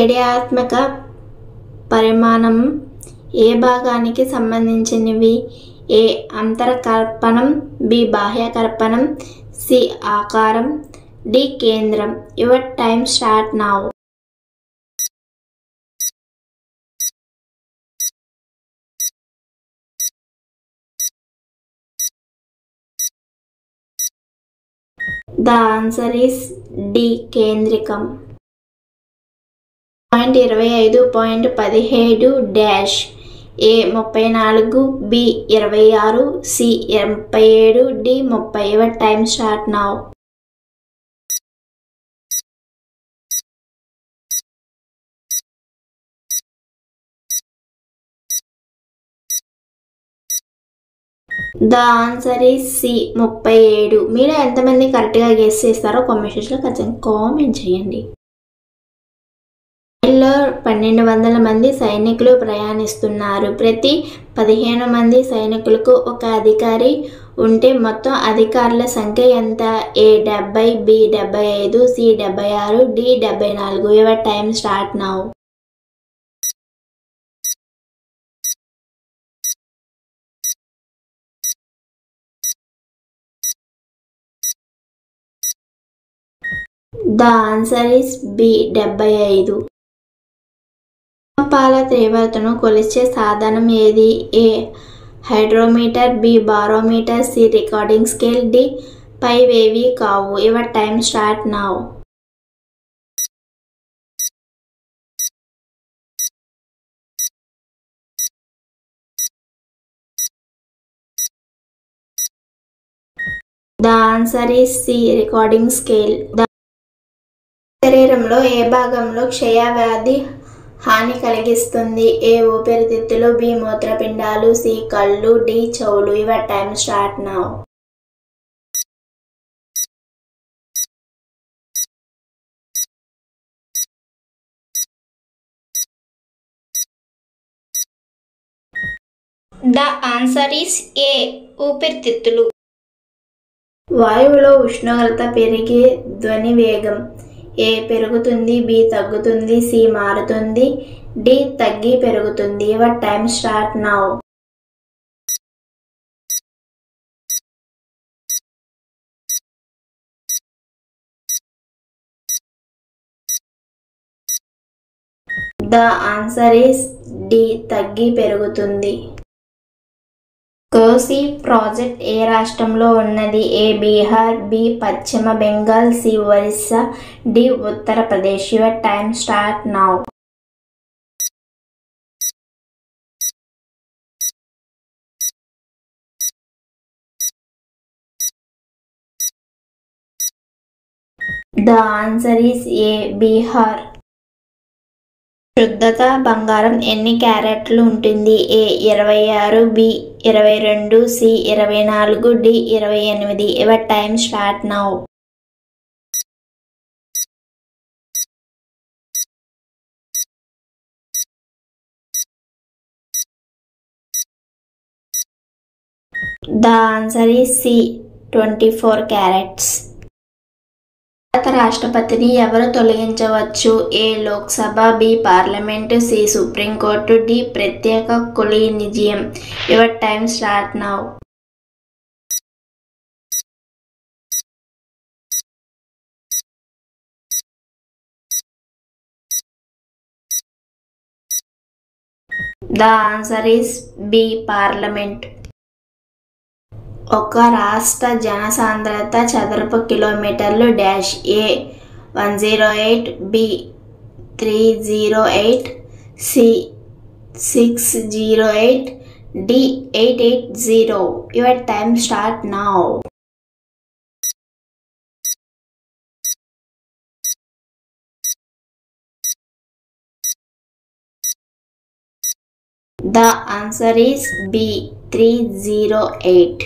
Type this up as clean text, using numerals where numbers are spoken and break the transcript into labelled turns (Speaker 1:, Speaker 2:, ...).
Speaker 1: రేడియాత్మక పరిమాణం ఏ భాగానికి సంబంధించినవి? ఏ అంతరకర్పణం, బి బాహ్యకర్పణం, సి ఆకారం, డి కేంద్రం. Your time start now. The answer is D కేంద్రికం. 25.17 dash A 34, B 26, C 37, D 30. Your time start now. The answer is C 37. మీరు ఎంతమంది కరెక్ట్గా గెస్ చేస్తారో కామెంట్ సెక్షన్లో ఖచ్చితంగా కామెంట్ చేయండి. రైల్లో 1200 మంది సైనికులు ప్రయాణిస్తున్నారు. ప్రతి 15 మంది సైనికులకు ఒక అధికారి ఉంటే మొత్తం అధికారుల సంఖ్య ఎంత? A 70, B 75, C 76, D 74. Your time start now. The answer is B 75. పాల తీవ్రతను కొలిచే సాధనం ఏది? A hydrometer, B barometer, C recording scale, D పైవేవి కావు. Your time start now. The answer is C recording scale. శరీరంలో ఏ భాగంలో క్షయవ్యాధి హాని కలిగిస్తుంది? ఏ ఊపిరితిత్తులు, బి మూత్రపిండాలు, సి కళ్ళు, డి చెవులు. Your time start now. The answer is ఏ ఊపిరితిత్తులు. వాయువులో ఉష్ణోగ్రత పెరిగే ధ్వని వేగం ఏ పెరుగుతుంది, బి తగ్గుతుంది, సి మారుతుంది, డి తగ్గి పెరుగుతుంది. Your time start now. The answer is D తగ్గి పెరుగుతుంది. కోసి ప్రాజెక్ట్ ఏ రాష్ట్రంలో ఉన్నది? ఏ Bihar, B Paschim Bengal, C Orissa, D Uttar Pradesh. Your time start now. The answer is A Bihar. శుద్ధత బంగారం ఎన్ని క్యారెట్లు ఉంటుంది? A 26, B 22, C 24, D 28. Your time start now. The answer is C 24 carats. భారత రాష్ట్రపతిని ఎవరు తొలగించవచ్చు? A Lok Sabha, B parliament, C supreme court, D ప్రత్యేక collegium. Your time start now. The answer is B parliament. ఒక రాష్ట్ర జనసాంద్రత చదరపు కిలోమీటర్లు dash A 108, B 308, C 608, D 880. Your time start now. The answer is B 308.